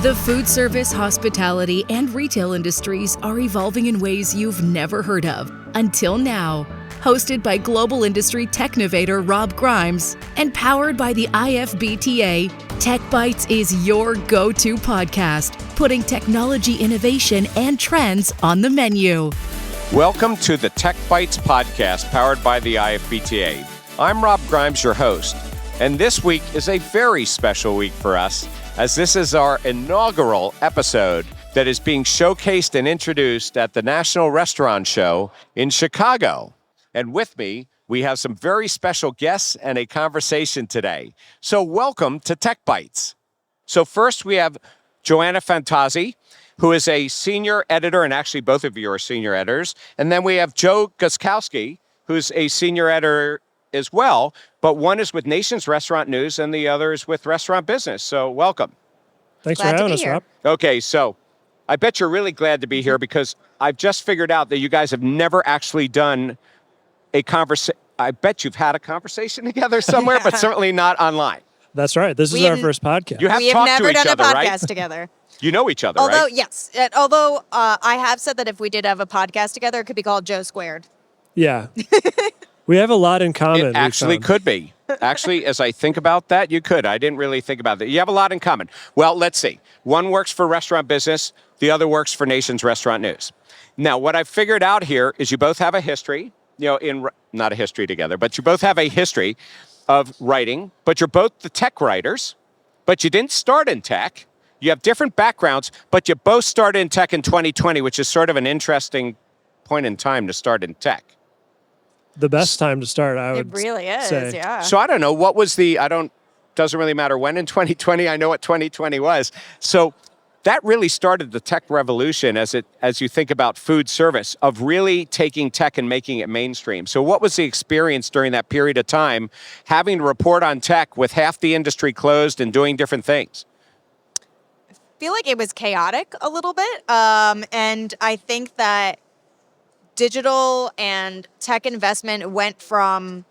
The food service, hospitality, and retail industries are evolving in ways you've never heard of until now. Hosted by global industry technovator Rob Grimes and powered by the IFBTA, Techbytes is your go-to podcast, putting technology innovation and trends on the menu. Welcome to the Techbytes podcast powered by the IFBTA. I'm Rob Grimes, your host, and this week is a very special week for us, as this is our inaugural episode that is being showcased and introduced at the National Restaurant Show in Chicago. And with me, we have some very special guests and a conversation today. So welcome to Techbytes. So first we have Joanna Fantozzi, who is a senior editor, and actually both of you are senior editors. And then we have Joe Guszkowski, who's a senior editor as well, but one is with Nation's Restaurant News and the other is with Restaurant Business. So welcome. Thanks for having us, Rob. Okay, so I bet you're really glad to be here because I've just figured out that you guys have never actually done a conversation. I bet you've had a conversation together somewhere, but certainly not online. That's right. This is our first podcast. You have We have talked never to each done other, a podcast right? together. You know each other, Although, right? yes. Although I have said that if we did have a podcast together, it could be called Joe Squared. Yeah. We have a lot in common. It actually could be. Actually, as I think about that, you could. I didn't really think about that. You have a lot in common. Well, let's see. One works for Restaurant Business. The other works for Nation's Restaurant News. Now, what I've figured out here is you both have a history, not a history together, but you both have a history of writing, but you're both the tech writers, but you didn't start in tech. You have different backgrounds, but you both started in tech in 2020, which is sort of an interesting point in time to start in tech. The best time to start, I would say. It really is, yeah. So I don't know, what was doesn't really matter when in 2020, I know what 2020 was. So that really started the tech revolution as you think about food service, of really taking tech and making it mainstream. So what was the experience during that period of time, having to report on tech with half the industry closed and doing different things? I feel like it was chaotic a little bit. And I think that digital and tech investment went from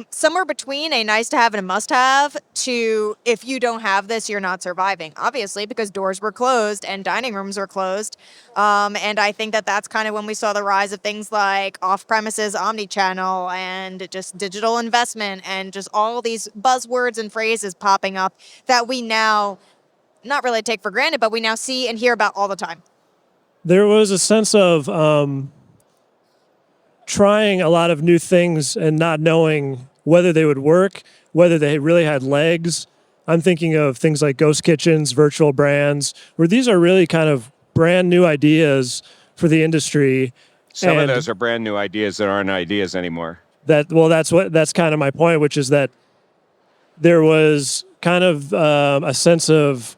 somewhere between a nice to have and a must have to, if you don't have this, you're not surviving, obviously, because doors were closed and dining rooms were closed. And I think that that's kind of when we saw the rise of things like off-premises omnichannel and just digital investment and just all these buzzwords and phrases popping up that we now not really take for granted, but we now see and hear about all the time. There was a sense of trying a lot of new things and not knowing whether they would work, whether they really had legs. I'm thinking of things like ghost kitchens, virtual brands, where these are really kind of brand new ideas for the industry. Some of those are brand new ideas that aren't ideas anymore. That's kind of my point, which is that there was kind of a sense of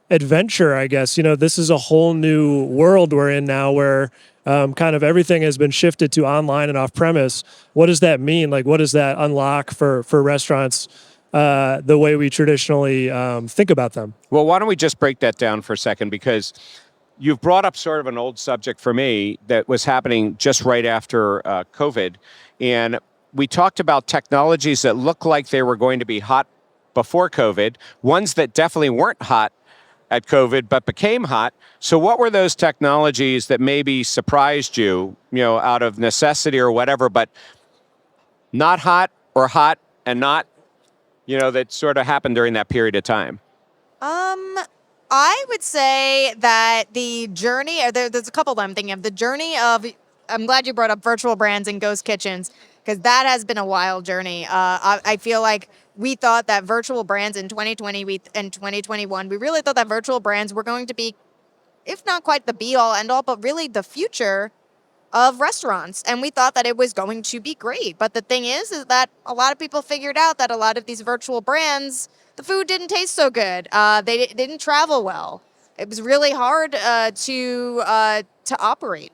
adventure, I guess. This is a whole new world we're in now where kind of everything has been shifted to online and off-premise. What does that mean? Like, what does that unlock for restaurants the way we traditionally think about them? Well, why don't we just break that down for a second? Because you've brought up sort of an old subject for me that was happening just right after COVID. And we talked about technologies that look like they were going to be hot before COVID, ones that definitely weren't hot at COVID, but became hot. So what were those technologies that maybe surprised you, out of necessity or whatever, but not hot or hot and not, that sort of happened during that period of time? I would say that the journey, there's a couple that I'm thinking of. The journey of, I'm glad you brought up virtual brands and ghost kitchens, because that has been a wild journey. I feel like we thought that virtual brands in 2020 and 2021, we really thought that virtual brands were going to be, if not quite the be-all, end-all, but really the future of restaurants. And we thought that it was going to be great. But the thing is that a lot of people figured out that a lot of these virtual brands, the food didn't taste so good. They didn't travel well. It was really hard to operate.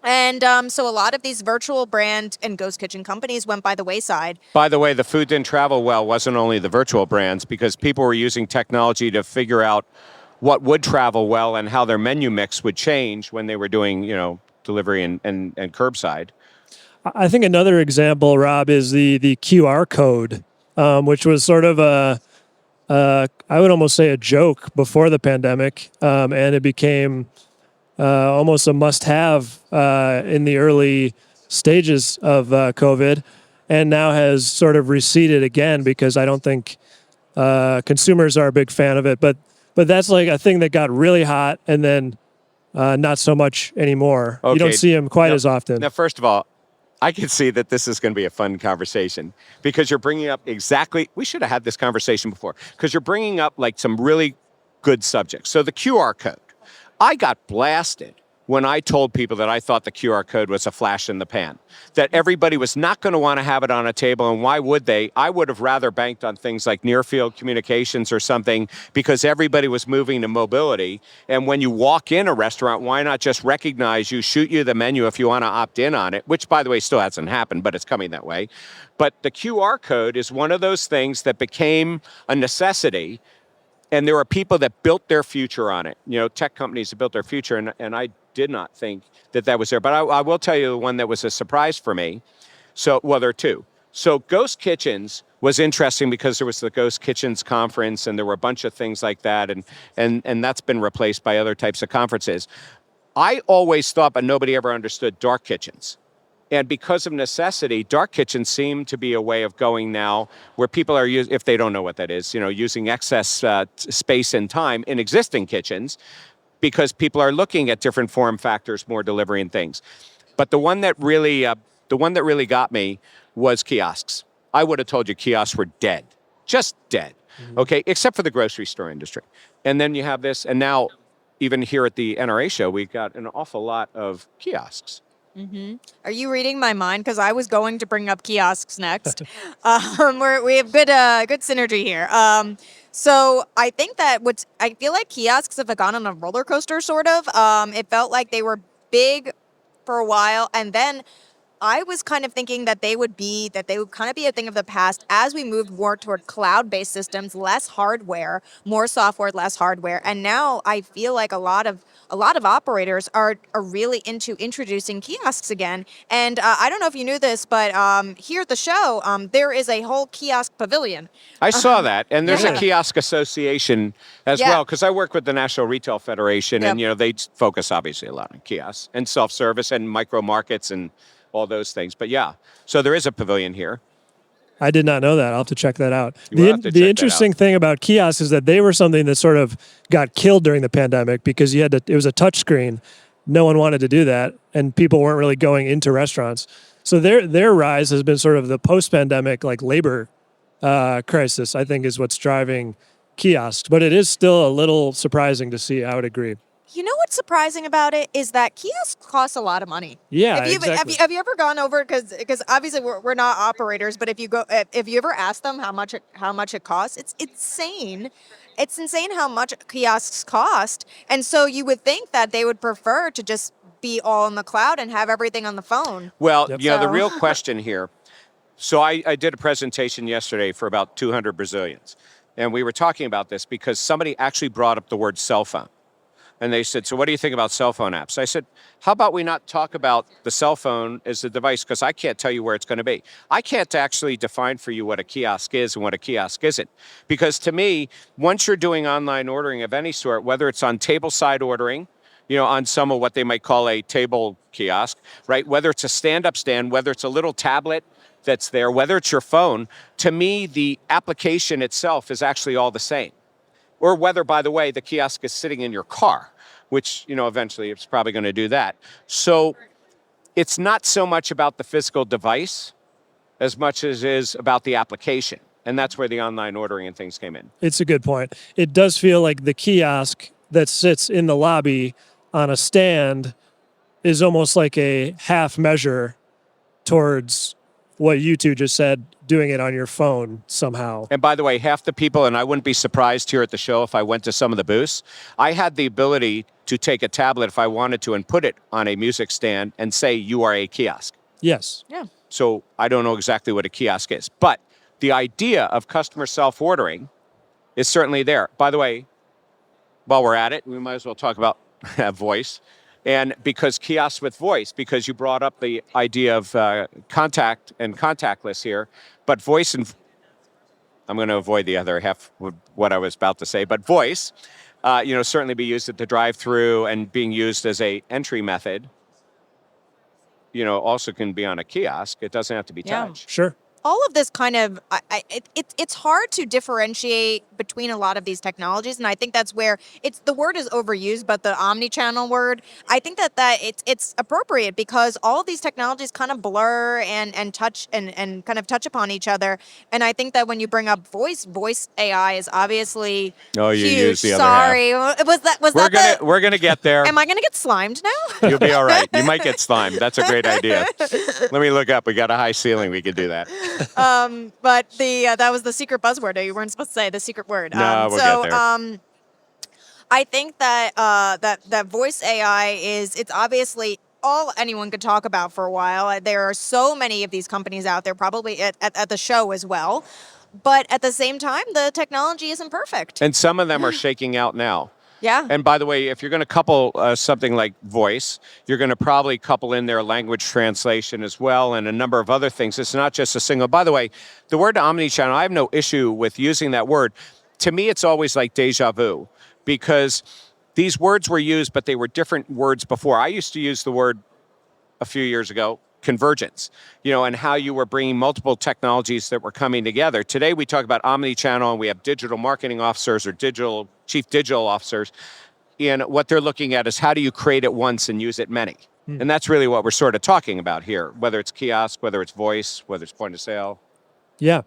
And so a lot of these virtual brand and ghost kitchen companies went by the wayside. By the way, the food didn't travel well wasn't only the virtual brands, because people were using technology to figure out what would travel well and how their menu mix would change when they were doing, delivery and curbside. I think another example, Rob, is the QR code, which was sort of I would almost say a joke before the pandemic, and it became almost a must-have in the early stages of COVID, and now has sort of receded again because I don't think consumers are a big fan of it. But that's like a thing that got really hot and then not so much anymore. Okay. You don't see them quite as often. Now, first of all, I can see that this is going to be a fun conversation because you're bringing up we should have had this conversation before, because you're bringing up like some really good subjects. So the QR code. I got blasted when I told people that I thought the QR code was a flash in the pan, that everybody was not going to want to have it on a table, and why would they? I would have rather banked on things like near-field communications or something, because everybody was moving to mobility. And when you walk in a restaurant, why not just recognize you, shoot you the menu if you want to opt in on it, which, by the way, still hasn't happened, but it's coming that way. But the QR code is one of those things that became a necessity. And there are people that built their future on it. Tech companies that built their future, and I did not think that was there. But I will tell you the one that was a surprise for me. There are two. So Ghost Kitchens was interesting because there was the Ghost Kitchens conference, and there were a bunch of things like that, and that's been replaced by other types of conferences. I always thought, but nobody ever understood, dark kitchens. And because of necessity, dark kitchens seem to be a way of going now where people are, if they don't know what that is, using excess space and time in existing kitchens, because people are looking at different form factors, more delivery and things. But the one that really got me was kiosks. I would have told you kiosks were dead, just dead. Okay, except for the grocery store industry. And then you have this, and now even here at the NRA show, we've got an awful lot of kiosks. Mm-hmm. Are you reading my mind? Because I was going to bring up kiosks next. We have good synergy here. So I think that I feel like kiosks have gone on a roller coaster, sort of. It felt like they were big for a while, and then I was kind of thinking that they would kind of be a thing of the past as we moved more toward cloud-based systems, less hardware, more software, less hardware. And now I feel like a lot of operators are really into introducing kiosks again. And I don't know if you knew this, but here at the show, there is a whole kiosk pavilion. I saw that, and there's a kiosk association as well, because I work with the National Retail Federation, and they focus obviously a lot on kiosks and self-service and micro markets and all those things. But so there is a pavilion here. I did not know that. I'll have to check that out. The interesting thing about kiosks is that they were something that sort of got killed during the pandemic because it was a touch screen. No one wanted to do that, and people weren't really going into restaurants. So their rise has been sort of the post-pandemic labor crisis, I think, is what's driving kiosks. But it is still a little surprising to see. I would agree. You know what's surprising about it is that kiosks cost a lot of money. Yeah, exactly. Have you ever gone over, because obviously we're not operators, but if you ever ask them how much it costs, it's insane. It's insane how much kiosks cost, and so you would think that they would prefer to just be all in the cloud and have everything on the phone. Well, the real question here. So I did a presentation yesterday for about 200 Brazilians, and we were talking about this because somebody actually brought up the word cell phone. And they said, so what do you think about cell phone apps? I said, how about we not talk about the cell phone as the device, because I can't tell you where it's going to be. I can't actually define for you what a kiosk is and what a kiosk isn't. Because to me, once you're doing online ordering of any sort, whether it's on table-side ordering, on some of what they might call a table kiosk, right? Whether it's a stand-up stand, whether it's a little tablet that's there, whether it's your phone, to me, the application itself is actually all the same. Or whether, by the way, the kiosk is sitting in your car, which, eventually it's probably going to do that. So it's not so much about the physical device as much as it is about the application. And that's where the online ordering and things came in. It's a good point. It does feel like the kiosk that sits in the lobby on a stand is almost like a half measure towards what you two just said, doing it on your phone somehow. And by the way, half the people, and I wouldn't be surprised here at the show if I went to some of the booths, I had the ability to take a tablet if I wanted to and put it on a music stand and say, you are a kiosk. Yes. Yeah. So I don't know exactly what a kiosk is. But the idea of customer self-ordering is certainly there. By the way, while we're at it, we might as well talk about voice. And because kiosks with voice, because you brought up the idea of contact and contactless here, but voice and I'm going to avoid the other half of what I was about to say. But voice, certainly be used at the drive-through and being used as a entry method. Also can be on a kiosk. It doesn't have to be touch. Sure. All of this kind of, it's hard to differentiate between a lot of these technologies, and I think that's where the word is overused, but the omni-channel word, I think that it's appropriate because all of these technologies kind of blur and touch and kind of touch upon each other, and I think that when you bring up voice AI is obviously you huge. used the other Sorry, half. we're gonna get there. Am I gonna get slimed now? You'll be all right. You might get slimed. That's a great idea. Let me look up. We got a high ceiling. We could do that. But that was the secret buzzword. You weren't supposed to say the secret word. No, we'll get there. I think that that voice AI it's obviously all anyone could talk about for a while. There are so many of these companies out there, probably at the show as well. But at the same time, the technology isn't perfect. And some of them are shaking out now. Yeah. And by the way, if you're going to couple something like voice, you're going to probably couple in their language translation as well and a number of other things. It's not just a single. By the way, the word omnichannel, I have no issue with using that word. To me, it's always like deja vu because these words were used, but they were different words before. I used to use the word a few years ago, convergence, and how you were bringing multiple technologies that were coming together. Today, we talk about omni-channel, and we have digital marketing officers or chief digital officers. And what they're looking at is how do you create it once and use it many? And that's really what we're sort of talking about here, whether it's kiosk, whether it's voice, whether it's point of sale. Yeah.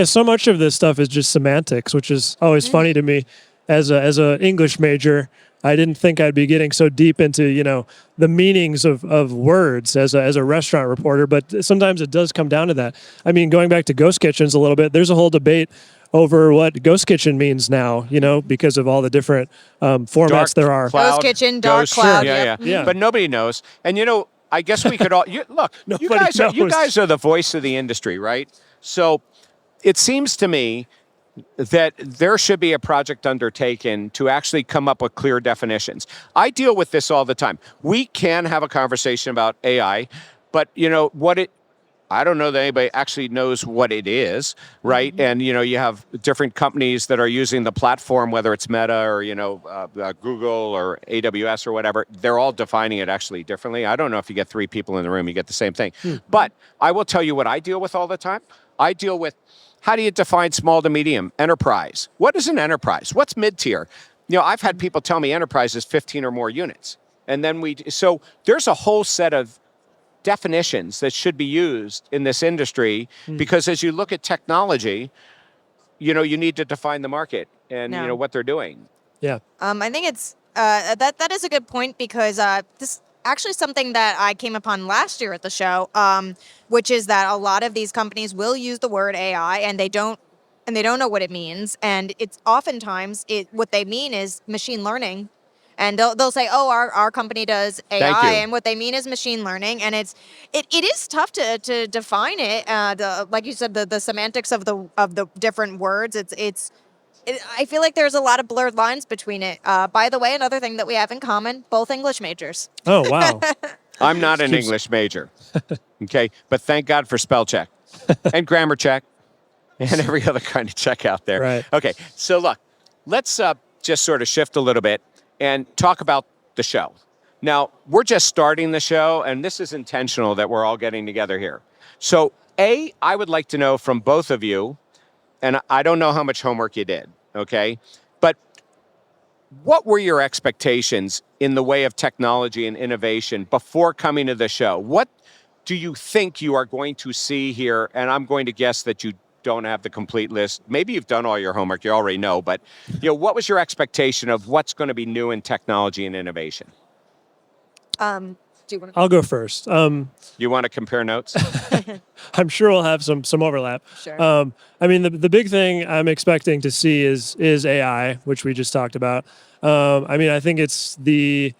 So much of this stuff is just semantics, which is always funny to me. As a English major, I didn't think I'd be getting so deep into, the meanings of words as a restaurant reporter, but sometimes it does come down to that. I mean, going back to ghost kitchens a little bit, there's a whole debate over what ghost kitchen means now, because of all the different formats dark there are. Cloud, ghost kitchen, dark cloud. Yeah. But nobody knows. And I guess we could all look. You guys are the voice of the industry, right? So it seems to me that there should be a project undertaken to actually come up with clear definitions. I deal with this all the time. We can have a conversation about AI, but I don't know that anybody actually knows what it is, right? And you have different companies that are using the platform, whether it's Meta or Google or AWS or whatever. They're all defining it actually differently. I don't know if you get 3 people in the room, you get the same thing. But I will tell you what I deal with all the time. I deal with how do you define small to medium enterprise? What is an enterprise? What's mid-tier? I've had people tell me enterprise is 15 or more units, and then so there's a whole set of definitions that should be used in this industry because as you look at technology, you need to define the market and what they're doing. Yeah. I think it's that is a good point because this actually something that I came upon last year at the show, which is that a lot of these companies will use the word AI and they don't know what it means, and it's oftentimes what they mean is machine learning. And they'll say, "Oh, our company does AI," and what they mean is machine learning. And it is tough to define it. Like you said, the semantics of the different words. I feel like there's a lot of blurred lines between it. By the way, another thing that we have in common: both English majors. Oh, wow! I'm not an English major, okay, but thank God for spell check and grammar check and every other kind of check out there. Right. Okay, so look, let's just sort of shift a little bit and talk about the show. Now, we're just starting the show, and this is intentional that we're all getting together here. So, I would like to know from both of you, and I don't know how much homework you did, okay? But what were your expectations in the way of technology and innovation before coming to the show? What do you think you are going to see here? And I'm going to guess that you don't have the complete list. Maybe you've done all your homework, you already know, but what was your expectation of what's going to be new in technology and innovation? Do you want to? I'll go first. You want to compare notes? I'm sure we'll have some overlap. Sure. I mean, the big thing I'm expecting to see is AI, which we just talked about. I mean, I think it's the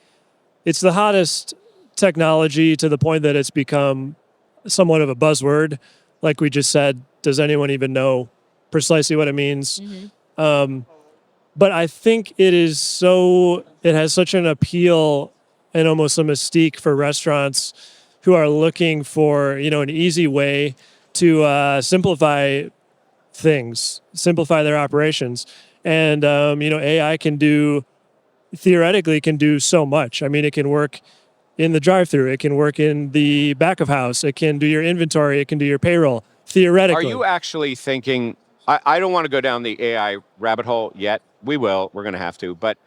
hottest technology to the point that it's become somewhat of a buzzword. Like we just said, does anyone even know precisely what it means? But I think it has such an appeal and almost a mystique for restaurants who are looking for, an easy way to simplify things, simplify their operations. And, AI theoretically can do so much. I mean, it can work in the drive-through. It can work in the back of house. It can do your inventory. It can do your payroll, theoretically. Are you actually thinking, I don't want to go down the AI rabbit hole yet. We will. We're going to have to. But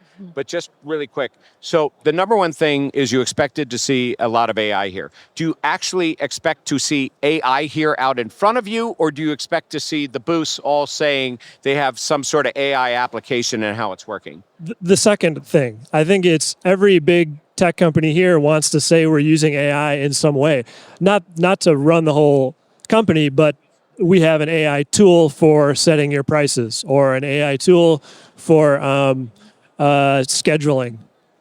just really quick. So the number one thing is you expected to see a lot of AI here. Do you actually expect to see AI here out in front of you, or do you expect to see the booths all saying they have some sort of AI application and how it's working? The second thing. I think it's every big tech company here wants to say we're using AI in some way. Not to run the whole company, but we have an AI tool for setting your prices or an AI tool for scheduling.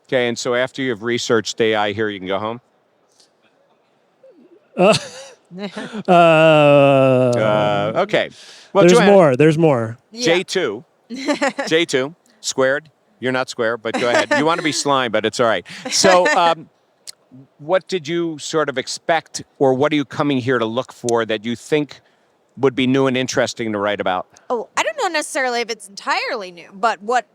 Okay, and so after you've researched AI here, you can go home? Okay. Well, There's more. Yeah. J2, squared. You're not square, but go ahead. You want to be slime, but it's all right. So what did you sort of expect, or what are you coming here to look for that you think would be new and interesting to write about? Oh, I don't know necessarily if it's entirely new, but what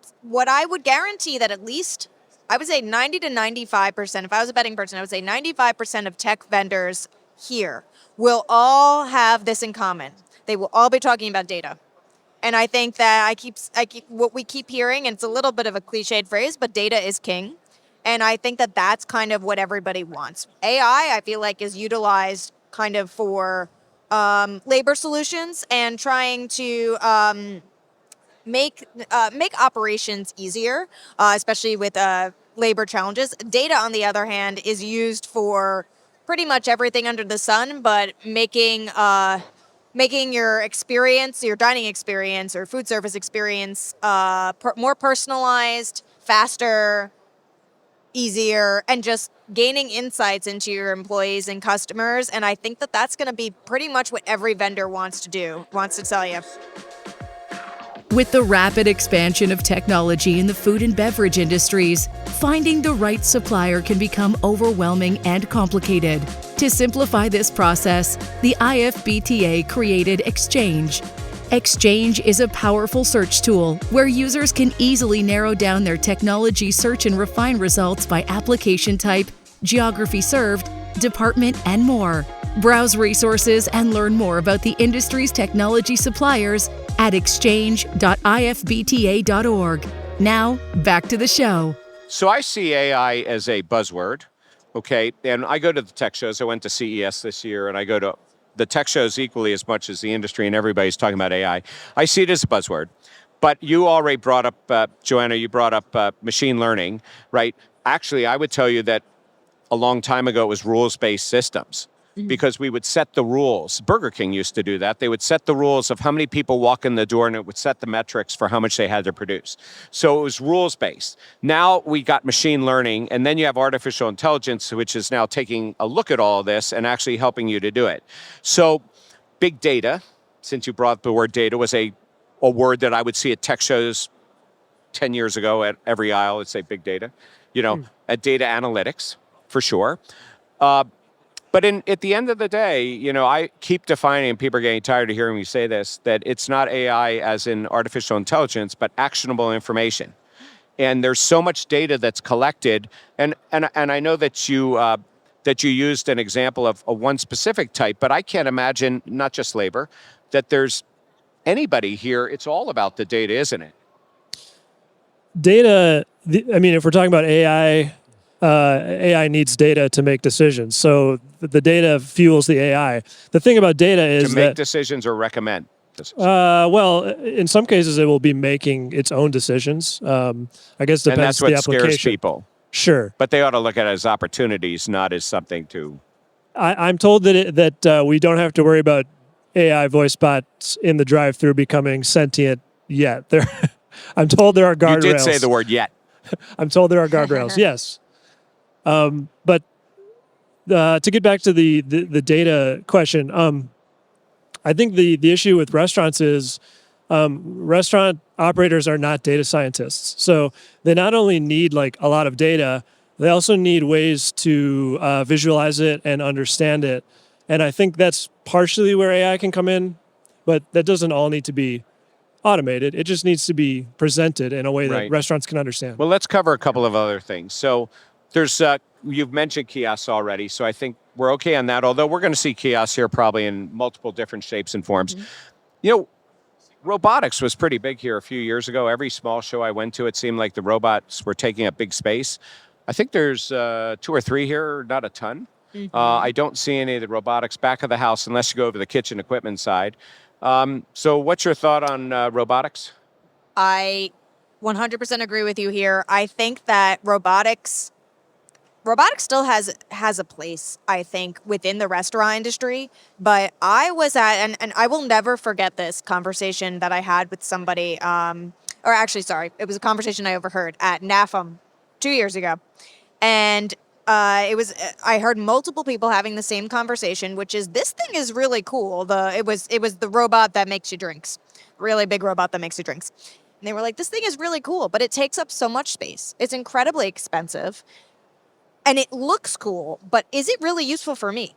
I would guarantee that at least, I would say 90 to 95%, if I was a betting person, I would say 95% of tech vendors here will all have this in common. They will all be talking about data. And I think that I keep what we keep hearing, and it's a little bit of a cliched phrase, but data is king. And I think that that's kind of what everybody wants. AI, I feel like, is utilized kind of for labor solutions and trying to make operations easier, especially with labor challenges. Data, on the other hand, is used for pretty much everything under the sun, but making your experience, your dining experience or food service experience more personalized, faster, easier, and just gaining insights into your employees and customers. And I think that that's going to be pretty much what every vendor wants to tell you. With the rapid expansion of technology in the food and beverage industries, finding the right supplier can become overwhelming and complicated. To simplify this process, the IFBTA created Exchange. Exchange is a powerful search tool where users can easily narrow down their technology search and refine results by application type, geography served, department, and more. Browse resources and learn more about the industry's technology suppliers at exchange.ifbta.org. Now, back to the show. So I see AI as a buzzword, okay? And I go to the tech shows. I went to CES this year, and I go to the tech shows equally as much as the industry, and everybody's talking about AI. I see it as a buzzword. But you already brought up, Joanna, you brought up machine learning, right? Actually, I would tell you that a long time ago it was rules-based systems. Because we would set the rules. Burger King used to do that. They would set the rules of how many people walk in the door, and it would set the metrics for how much they had to produce. So it was rules-based. Now we got machine learning, and then you have artificial intelligence, which is now taking a look at all of this and actually helping you to do it. So big data, since you brought up the word data, was a word that I would see at tech shows 10 years ago at every aisle. It'd say big data, at data analytics, for sure. But at the end of the day, I keep defining, and people are getting tired of hearing me say this, that it's not AI as in artificial intelligence, but actionable information. And there's so much data that's collected, and I know that you used an example of a one specific type, but I can't imagine, not just labor, that there's anybody here. It's all about the data, isn't it? Data. If we're talking about AI. AI needs data to make decisions. So the data fuels the AI. The thing about data is to make decisions or recommend decisions. Well, in some cases, it will be making its own decisions. I guess it depends on the application. And that's what scares people. Sure. But they ought to look at it as opportunities, not as something to... I'm told that we don't have to worry about AI voice bots in the drive-thru becoming sentient yet. I'm told there are guardrails. You did say the word yet. I'm told there are guardrails, yes. But to get back to the data question, I think the issue with restaurants is restaurant operators are not data scientists. So they not only need a lot of data, they also need ways to visualize it and understand it. And I think that's partially where AI can come in. but that doesn't all need to be automated. It just needs to be presented in a way that Right. restaurants can understand. Well, let's cover a couple of other things. So there's, you've mentioned kiosks already, so I think we're okay on that, although we're going to see kiosks here probably in multiple different shapes and forms. You know, robotics was pretty big here a few years ago. Every small show I went to, it seemed like the robots were taking up big space. I think there's 2 or 3 here, not a ton. I don't see any of the robotics back of the house unless you go over the kitchen equipment side. So what's your thought on robotics? I 100% agree with you here. I think that robotics still has a place, I think, within the restaurant industry. But I was at, and I will never forget this conversation that I had with somebody, or actually, sorry, it was a conversation I overheard at NAFM 2 years ago. And I heard multiple people having the same conversation, which is, this thing is really cool. It was the robot that makes you drinks, really big robot that makes you drinks. And they were like, this thing is really cool, but it takes up so much space. It's incredibly expensive. And it looks cool, but is it really useful for me?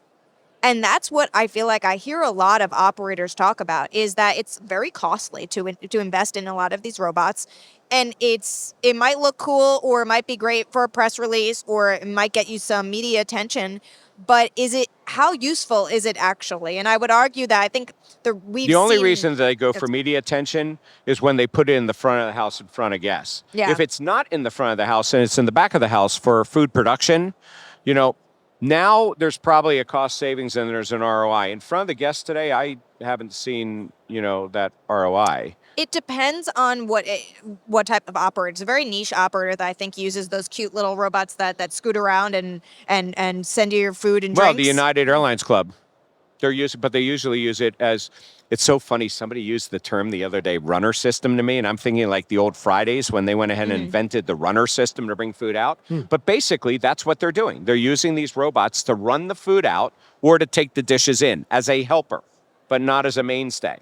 And that's what I feel like I hear a lot of operators talk about, is that it's very costly to invest in a lot of these robots. And it might look cool, or it might be great for a press release, or it might get you some media attention. But how useful is it actually? And I would argue that I think the only reason they go for media attention is when they put it in the front of the house in front of guests. Yeah. If it's not in the front of the house and it's in the back of the house for food production, now there's probably a cost savings and there's an ROI. In front of the guests today, I haven't seen, that ROI. It depends on what type of operator. It's a very niche operator that I think uses those cute little robots that scoot around and send you your food and drinks. Well, the United Airlines Club, they usually use it as, it's so funny, somebody used the term the other day, runner system, to me, and I'm thinking like the old Fridays when they went ahead and invented the runner system to bring food out. But basically, that's what they're doing. They're using these robots to run the food out or to take the dishes in as a helper, but not as a mainstay.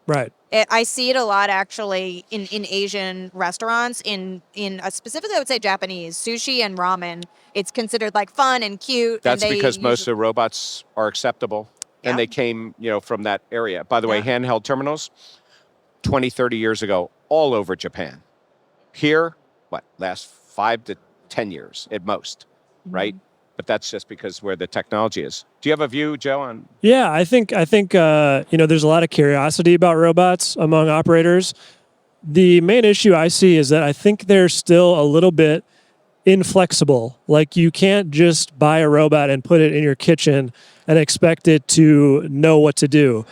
Right. I see it a lot actually in Asian restaurants, in specifically I would say Japanese, sushi and ramen. It's considered like fun and cute. That's because most of the robots are acceptable. Yeah. And they came, from that area. By the way, handheld terminals, 20, 30 years ago, all over Japan. Here, last 5 to 10 years at most, right? But that's just because where the technology is. Do you have a view, Joe, on? Yeah, I think there's a lot of curiosity about robots among operators. The main issue I see is that I think they're still a little bit inflexible. Like, you can't just buy a robot and put it in your kitchen and expect it to know what to do.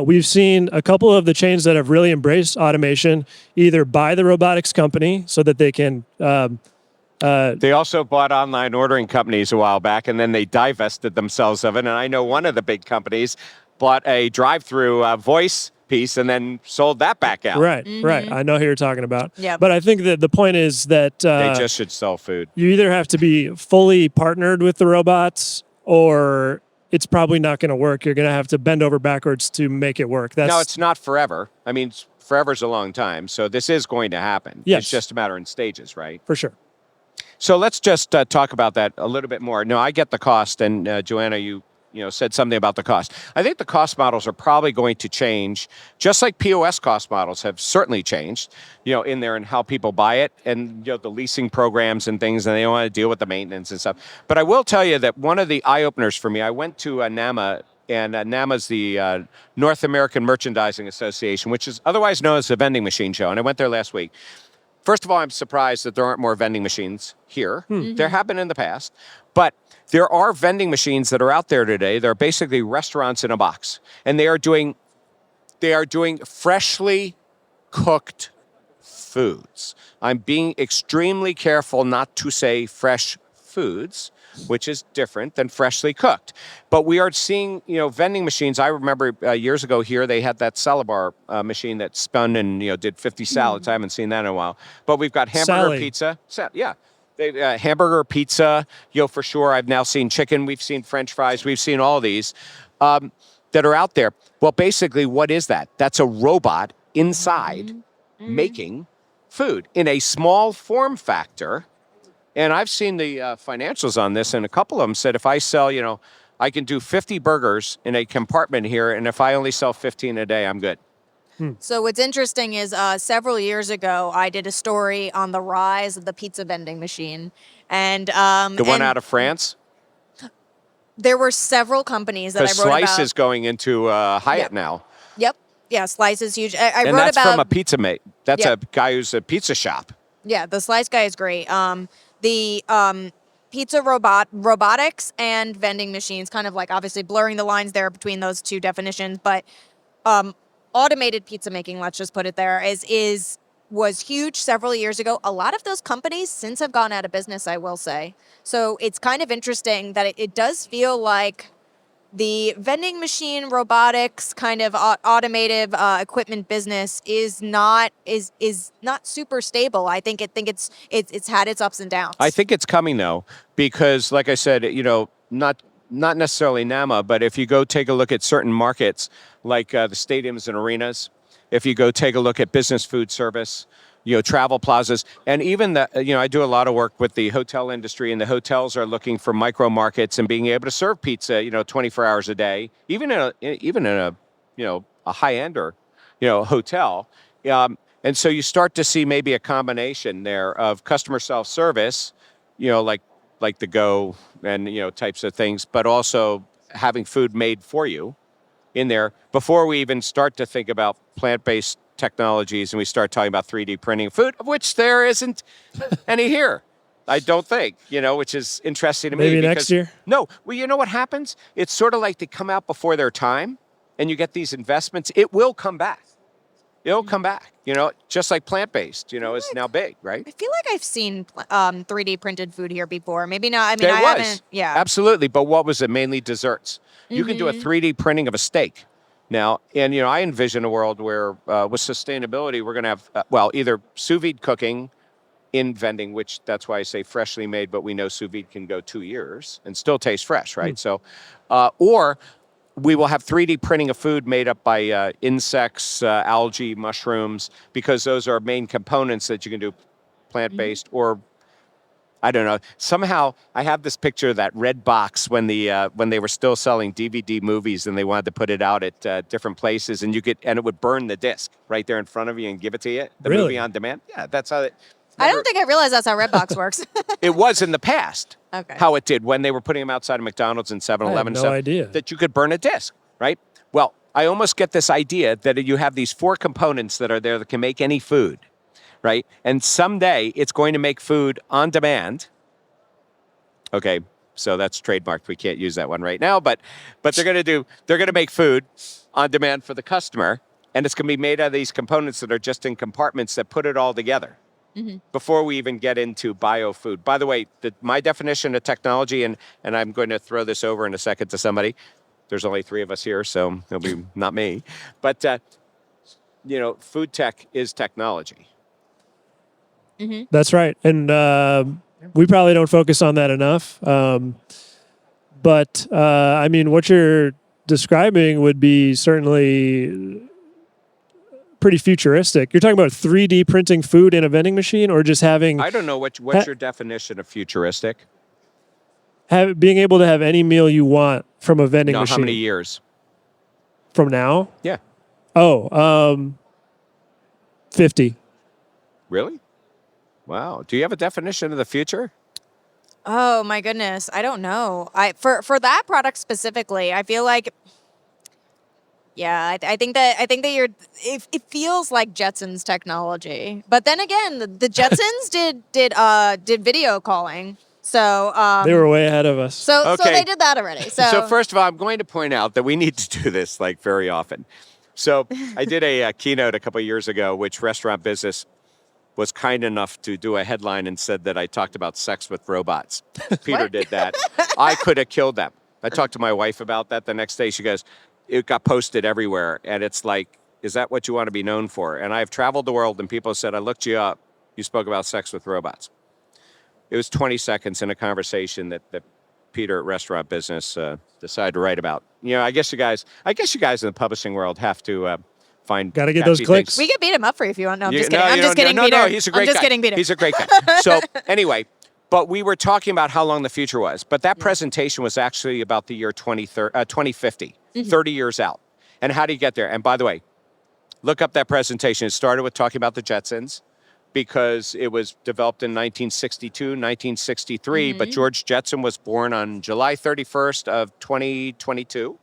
We've seen a couple of the chains that have really embraced automation either buy the robotics company so that they can they also bought online ordering companies a while back, and then they divested themselves of it. And I know one of the big companies bought a drive-through voice piece and then sold that back out. Right. I know who you're talking about. Yeah. But I think that the point is that they just should sell food. You either have to be fully partnered with the robots, or it's probably not going to work. You're going to have to bend over backwards to make it work. No, it's not forever. I mean, forever's a long time. So this is going to happen. Yes. It's just a matter in stages, right? For sure. So let's just talk about that a little bit more. No, I get the cost, and Joanna, you said something about the cost. I think the cost models are probably going to change, just like POS cost models have certainly changed, in there and how people buy it, and the leasing programs and things, and they don't want to deal with the maintenance and stuff. But I will tell you that one of the eye openers for me, I went to NAMA, and NAMA's the North American Merchandising Association, which is otherwise known as the vending machine show, and I went there last week. First of all, I'm surprised that there aren't more vending machines here. There have been in the past. But there are vending machines that are out there today. They're basically restaurants in a box. And they are doing freshly cooked foods. I'm being extremely careful not to say fresh foods, which is different than freshly cooked. But we are seeing, vending machines. I remember years ago here, they had that salad bar machine that spun and, did 50 salads. I haven't seen that in a while. But we've got hamburger pizza. Hamburger pizza, for sure. I've now seen chicken. We've seen French fries. We've seen all these that are out there. Well, basically, what is that? That's a robot inside making food in a small form factor. And I've seen the financials on this, and a couple of them said if I sell, I can do 50 burgers in a compartment here, and if I only sell 15 a day, I'm good. So what's interesting is several years ago, I did a story on the rise of the pizza vending machine. And The one out of France? there were several companies that I Because wrote Slice about. is going into Hyatt Yep. now. Yep. Yeah, Slice is huge. I And wrote that's about from a pizza mate. That's Yep. a guy who's a pizza shop. Yeah, the Slice guy is great. The pizza robotics and vending machines, kind of like obviously blurring the lines there between those two definitions, but automated pizza making, let's just put it there, was huge several years ago. A lot of those companies since have gone out of business, I will say. So it's kind of interesting that it does feel like the vending machine robotics kind of automative equipment business is not super stable. I think it's had its ups and downs. I think it's coming though, because like I said, not necessarily NAMA, but if you go take a look at certain markets like the stadiums and arenas, if you go take a look at business food service, travel plazas, and even I do a lot of work with the hotel industry, and the hotels are looking for micro markets and being able to serve pizza, 24 hours a day, even in a high end or hotel. And so you start to see maybe a combination there of customer self-service, like the Go and types of things, but also having food made for you in there before we even start to think about plant-based technologies and we start talking about 3D printing food, of which there isn't any here. I don't think, which is interesting to me. Maybe next year? No. Well, you know what happens? It's sort of like they come out before their time and you get these investments. It will come back. It'll come back, just like plant-based, is now big, right? I feel like I've seen 3D printed food here before. Maybe not. I mean, There I was. haven't. Yeah. Absolutely. But what was it? Mainly desserts. You can do a 3D printing of a steak now. And, I envision a world where with sustainability, we're going to have, either sous vide cooking in vending, which that's why I say freshly made, but we know sous vide can go 2 years and still taste fresh, right? So, or we will have 3D printing of food made up by insects, algae, mushrooms, because those are main components that you can do plant-based or I don't know. Somehow I have this picture of that red box when they were still selling DVD movies and they wanted to put it out at different places and it would burn the disc right there in front of you and give it to you. The Really? movie on demand. Yeah, that's how it. I don't think I realized that's how Redbox works. It was in the past. Okay. How it did when they were putting them outside of McDonald's and 7-Eleven. I had no idea. That you could burn a disc, right? Well, I almost get this idea that you have these 4 components that are there that can make any food, right? And someday it's going to make food on demand. Okay, so that's trademarked. We can't use that one right now, but they're going to make food on demand for the customer, and it's going to be made out of these components that are just in compartments that put it all together. Before we even get into biofood. By the way, my definition of technology, and I'm going to throw this over in a second to somebody. There's only 3 of us here, so it'll be not me. But, food tech is technology. That's right. And we probably don't focus on that enough. But I mean, what you're describing would be certainly pretty futuristic. You're talking about 3D printing food in a vending machine, or just having... I don't know what's your definition of futuristic. Being able to have any meal you want from a vending No, machine. how many years? From now? Yeah. 50. Really? Wow. Do you have a definition of the future? Oh my goodness, I don't know. For that product specifically, I feel like, yeah, I think that it feels like Jetsons technology. But then again, the Jetsons did video calling, so They were way ahead of us. so Okay. they did that already. So first of all, I'm going to point out that we need to do this very often. So I did a keynote a couple of years ago, which Restaurant Business was kind enough to do a headline and said that I talked about sex with robots. Peter did that. I could have killed them. I talked to my wife about that the next day. She goes, it got posted everywhere. And it's like, is that what you want to be known for? And I've traveled the world and people said, I looked you up. You spoke about sex with robots. It was 20 seconds in a conversation that Peter at Restaurant Business decided to write about. I guess you guys in the publishing world have to find... Got to get those catchy clicks. we could beat him up for you if you want. No, I'm just No, kidding. I'm just kidding, no, Peter. No, he's a great guy. I'm just kidding, Peter. He's a great guy. So anyway, But we were talking about how long the future was. But that presentation was actually about the year 2050, 30 years out. And how do you get there? And by the way, look up that presentation. It started with talking about the Jetsons because it was developed in 1962, 1963. But George Jetson was born on July 31st of 2022.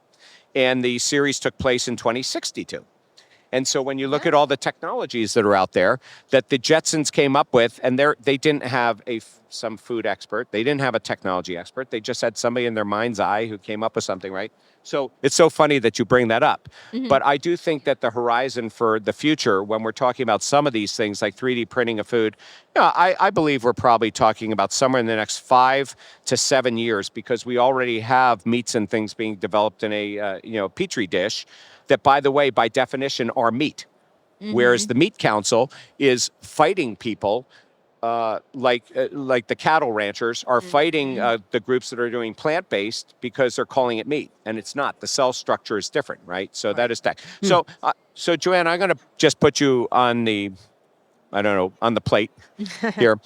And the series took place in 2062. And so when you look at all the technologies that are out there that the Jetsons came up with, and they didn't have some food expert, they didn't have a technology expert, they just had somebody in their mind's eye who came up with something, right? So it's so funny that you bring that up. But I do think that the horizon for the future, when we're talking about some of these things like 3D printing of food, I believe we're probably talking about somewhere in the next 5 to 7 years, because we already have meats and things being developed in a petri dish that, by the way, by definition, are meat. Whereas the Meat Council is fighting people like the cattle ranchers are fighting the groups that are doing plant-based because they're calling it meat, and it's not. The cell structure is different, right? So that is tech. So Joanna, I'm going to just put you on the plate here.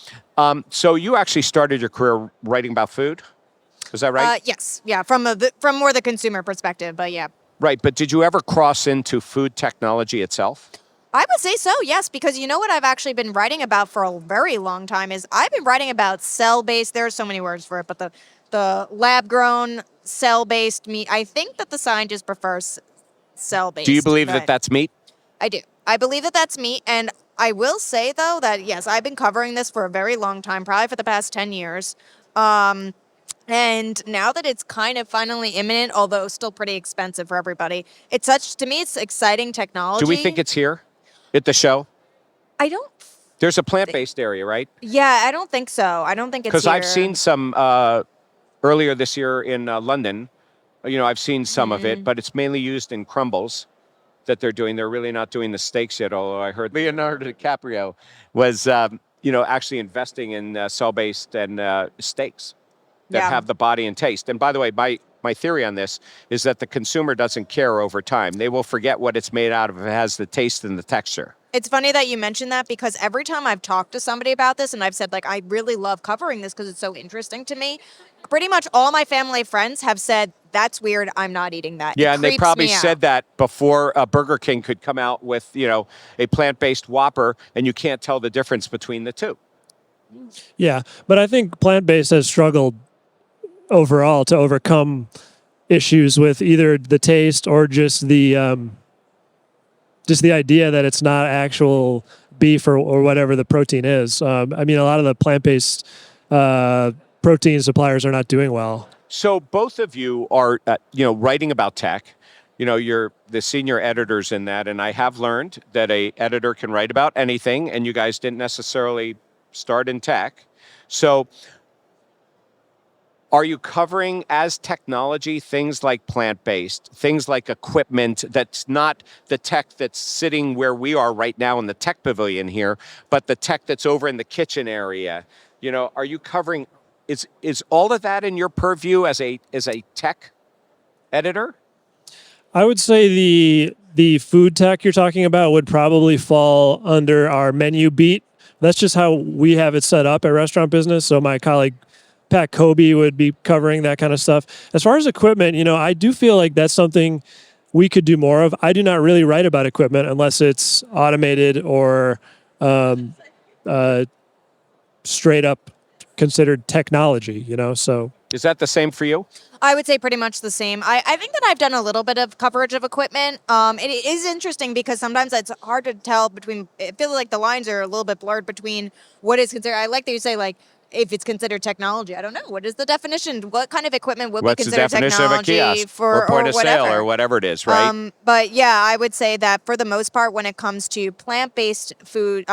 So you actually started your career writing about food. Is that right? Yes. Yeah. From more the consumer perspective, but yeah. Right. But did you ever cross into food technology itself? I would say so, yes, because you know what I've actually been writing about for a very long time is I've been writing about cell-based, there are so many words for it, but the lab-grown cell-based meat. I think that the scientists prefer cell-based. Do you believe that that's meat? I do. I believe that that's meat, and I will say, though, that yes, I've been covering this for a very long time, probably for the past 10 years. And now that it's kind of finally imminent, although still pretty expensive for everybody, to me, it's exciting technology. Do we think it's here at the show? I don't. There's a plant-based area, right? Yeah, I don't think so. I don't think it's here. Because I've seen some earlier this year in London. I've seen some of it, but it's mainly used in crumbles that they're doing. They're really not doing the steaks yet, although I heard Leonardo DiCaprio was, actually investing in cell-based and steaks that have the body and taste. And by the way, my theory on this is that the consumer doesn't care over time. They will forget what it's made out of if it has the taste and the texture. It's funny that you mentioned that because every time I've talked to somebody about this and I've said, I really love covering this because it's so interesting to me, pretty much all my family friends have said, that's weird, I'm not eating that. Yeah, and they probably said that before Burger King could come out with, a plant-based Whopper, and you can't tell the difference between the two. Yeah, but I think plant-based has struggled overall to overcome issues with either the taste or just the idea that it's not actual beef or whatever the protein is. A lot of the plant-based protein suppliers are not doing well. So both of you are, writing about tech. You're the senior editors in that, and I have learned that a editor can write about anything, and you guys didn't necessarily start in tech. So are you covering as technology things like plant-based, things like equipment that's not the tech that's sitting where we are right now in the tech pavilion here, but the tech that's over in the kitchen area? Are you covering, is all of that in your purview as a tech editor? I would say the food tech you're talking about would probably fall under our menu beat. That's just how we have it set up at Restaurant Business. So my colleague Pat Kobe would be covering that kind of stuff. As far as equipment, I do feel like that's something we could do more of. I do not really write about equipment unless it's automated or straight up considered technology, so. Is that the same for you? I would say pretty much the same. I think that I've done a little bit of coverage of equipment. It is interesting because sometimes it's hard to tell it feels like the lines are a little bit blurred between what is considered. I like that you say if it's considered technology. I don't know. What is the definition? What kind of equipment would be considered technology? What's the definition of a kiosk or point of sale or whatever it is, right? But yeah, I would say that for the most part, when it comes to plant-based food,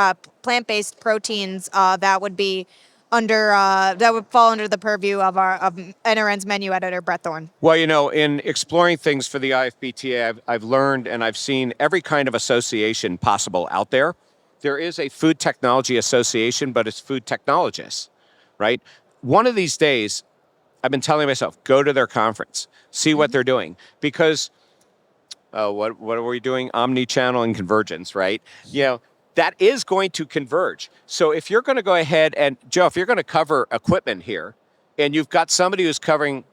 plant-based proteins, that would be that would fall under the purview of NRN's menu editor, Brett Thorne. Well, in exploring things for the IFBTA, I've learned and I've seen every kind of association possible out there. There is a food technology association, but it's food technologists, right? One of these days, I've been telling myself, go to their conference, see what they're doing, because what are we doing? Omni-channel and convergence, right? that is going to converge. So if you're going to go ahead and, Joe, if you're going to cover equipment here, and you've got somebody who's covering,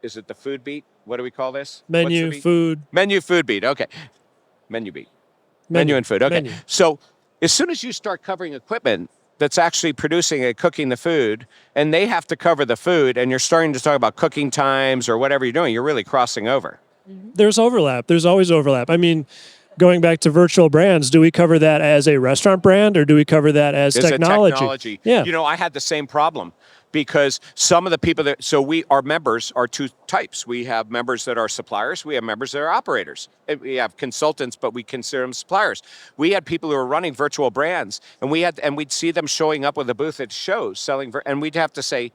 is it the food beat? What do we call this? Menu, food. Menu, food beat. Okay. Menu beat. Menu and food. Okay. Menu. So as soon as you start covering equipment that's actually producing and cooking the food, and they have to cover the food, and you're starting to talk about cooking times or whatever you're doing, you're really crossing over. There's overlap. There's always overlap. I mean, going back to virtual brands, do we cover that as a restaurant brand or do we cover that as technology? Yeah. You know, I had the same problem because some of the people our members are two types. We have members that are suppliers. We have members that are operators. And we have consultants, but we consider them suppliers. We had people who were running virtual brands, and we'd see them showing up with a booth at shows selling, and we'd have to say,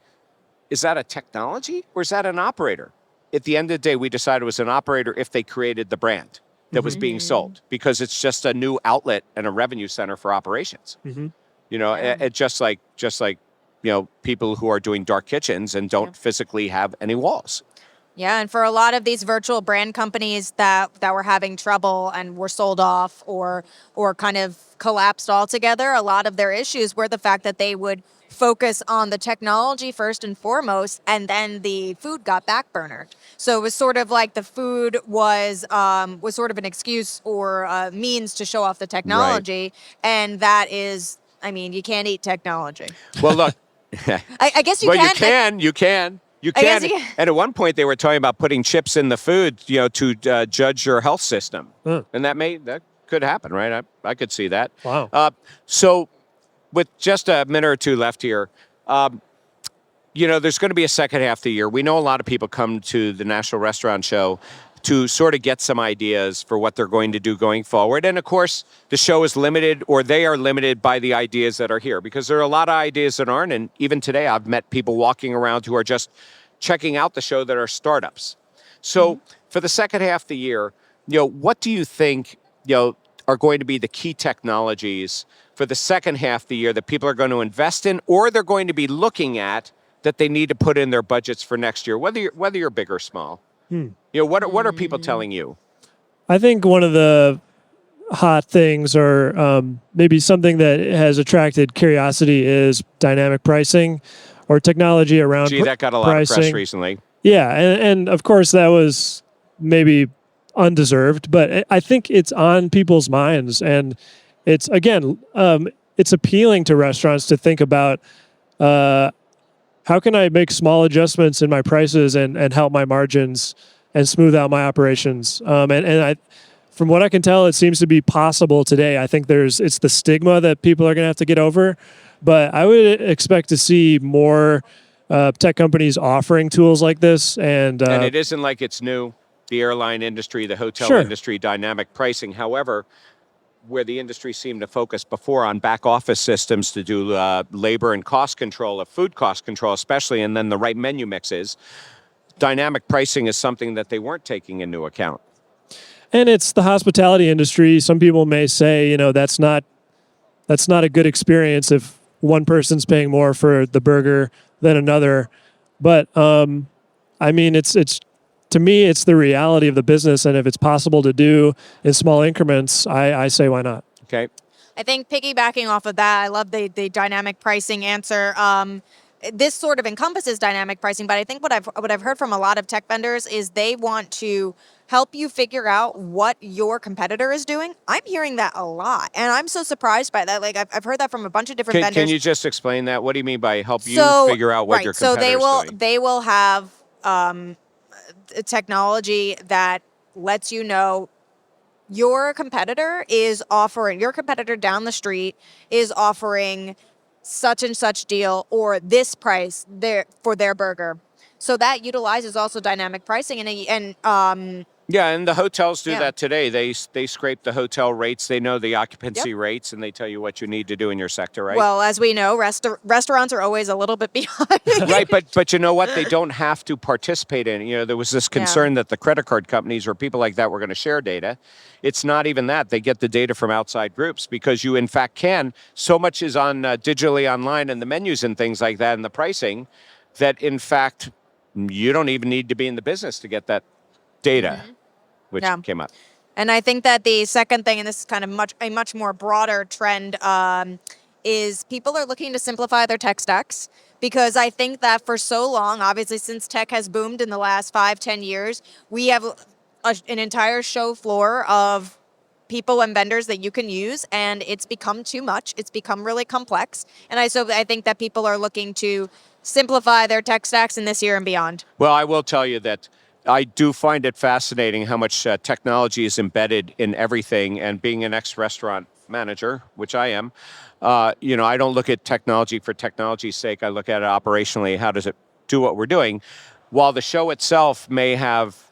is that a technology or is that an operator? At the end of the day, we decided it was an operator if they created the brand that was being sold, because it's just a new outlet and a revenue center for operations. You know, it just like people who are doing dark kitchens and don't physically have any walls. Yeah, and for a lot of these virtual brand companies that were having trouble and were sold off or kind of collapsed altogether, a lot of their issues were the fact that they would focus on the technology first and foremost, and then the food got backburnered. So it was sort of like the food was sort of an excuse or a means to show off the technology, and that is, I mean, you can't eat technology. Well, look, I guess you can. You can. And at one point, they were talking about putting chips in the food, to judge your health system, and that could happen, right? I could see that. Wow. So, with just a minute or two left here, there's going to be a second half of the year. We know a lot of people come to the National Restaurant Show to sort of get some ideas for what they're going to do going forward. And of course, the show is limited, or they are limited by the ideas that are here, because there are a lot of ideas that aren't. And even today, I've met people walking around who are just checking out the show that are startups. So for the second half of the year, what do you think, are going to be the key technologies for the second half of the year that people are going to invest in, or they're going to be looking at that they need to put in their budgets for next year, whether you're big or small? What are people telling you? I think one of the hot things, or maybe something that has attracted curiosity, is dynamic pricing or technology around pricing. That got a lot of press recently. Yeah, and of course that was maybe undeserved, but I think it's on people's minds, and it's, again, it's appealing to restaurants to think about how can I make small adjustments in my prices and help my margins and smooth out my operations. From what I can tell, it seems to be possible today. I think it's the stigma that people are going to have to get over, but I would expect to see more tech companies offering tools like this. And it isn't like it's new. The airline industry, the hotel industry, dynamic pricing. However, where the industry seemed to focus before on back office systems to do labor and cost control, of food cost control especially, and then the right menu mixes, dynamic pricing is something that they weren't taking into account. And it's the hospitality industry. Some people may say, that's not a good experience if one person's paying more for the burger than another. But I mean, it's to me, it's the reality of the business, and if it's possible to do in small increments, I say why not? Okay. I think piggybacking off of that, I love the dynamic pricing answer. This sort of encompasses dynamic pricing, but I think what I've heard from a lot of tech vendors is they want to help you figure out what your competitor is doing. I'm hearing that a lot, and I'm so surprised by that. Like I've heard that from a bunch of different vendors. Can you just explain that? What do you mean by help you figure out what your competitor is doing? So they will have technology that lets you know your competitor down the street is offering such and such deal or this price for their burger. So that utilizes also dynamic pricing and the hotels do that today. They scrape the hotel rates. They know the occupancy rates, and they tell you what you need to do in your sector, right? Well, as we know, restaurants are always a little bit behind. Right, but you know what? They don't have to participate in it. There was this concern that the credit card companies or people like that were going to share data. It's not even that. They get the data from outside groups because you, in fact, can. So much is on digitally online and the menus and things like that and the pricing that, in fact, you don't even need to be in the business to get that data, which came up. And I think that the second thing, and this is kind of a much more broader trend, is people are looking to simplify their tech stacks. Because I think that for so long, obviously since tech has boomed in the last 5-10 years, we have an entire show floor of people and vendors that you can use, and it's become too much. It's become really complex. And I think that people are looking to simplify their tech stacks in this year and beyond. Well, I will tell you that I do find it fascinating how much technology is embedded in everything. And being an ex-restaurant manager, which I am, I don't look at technology for technology's sake. I look at it operationally. How does it do what we're doing? While the show itself may have,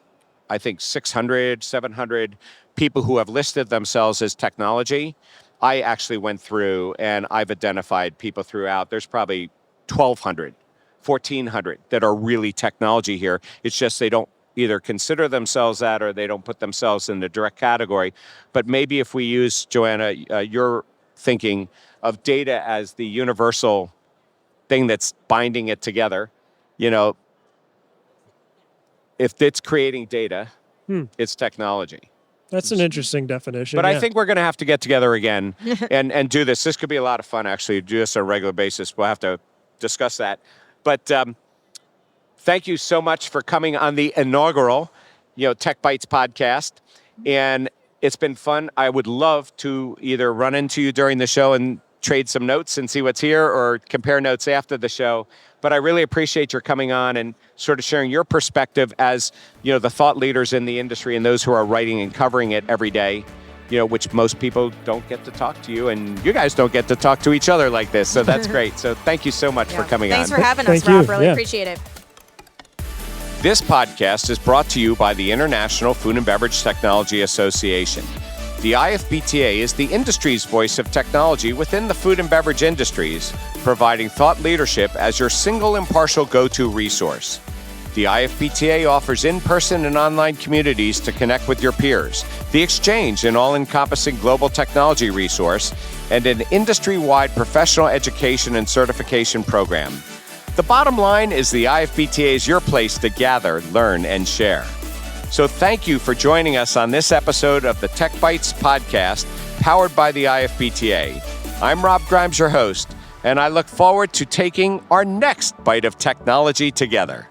I think, 600, 700 people who have listed themselves as technology, I actually went through and I've identified people throughout. There's probably 1,200, 1,400 that are really technology here. It's just they don't either consider themselves that or they don't put themselves in the direct category. But maybe if we use, Joanna, your thinking of data as the universal thing that's binding it together, if it's creating data, it's technology. That's an interesting definition. But I think we're going to have to get together again and do this. This could be a lot of fun, actually, do this on a regular basis. We'll have to discuss that. But thank you so much for coming on the inaugural, Techbytes podcast. And it's been fun. I would love to either run into you during the show and trade some notes and see what's here or compare notes after the show. But I really appreciate your coming on and sort of sharing your perspective as, the thought leaders in the industry and those who are writing and covering it every day, which most people don't get to talk to you, and you guys don't get to talk to each other like this. So that's great. So thank you so much for coming Thanks on. for having us, Rob. Really appreciate it. This podcast is brought to you by the International Food and Beverage Technology Association. The IFBTA is the industry's voice of technology within the food and beverage industries, providing thought leadership as your single impartial go-to resource. The IFBTA offers in-person and online communities to connect with your peers, the exchange, an all-encompassing global technology resource, and an industry-wide professional education and certification program. The bottom line is the IFBTA is your place to gather, learn, and share. So thank you for joining us on this episode of the Techbytes podcast, powered by the IFBTA. I'm Rob Grimes, your host, and I look forward to taking our next bite of technology together.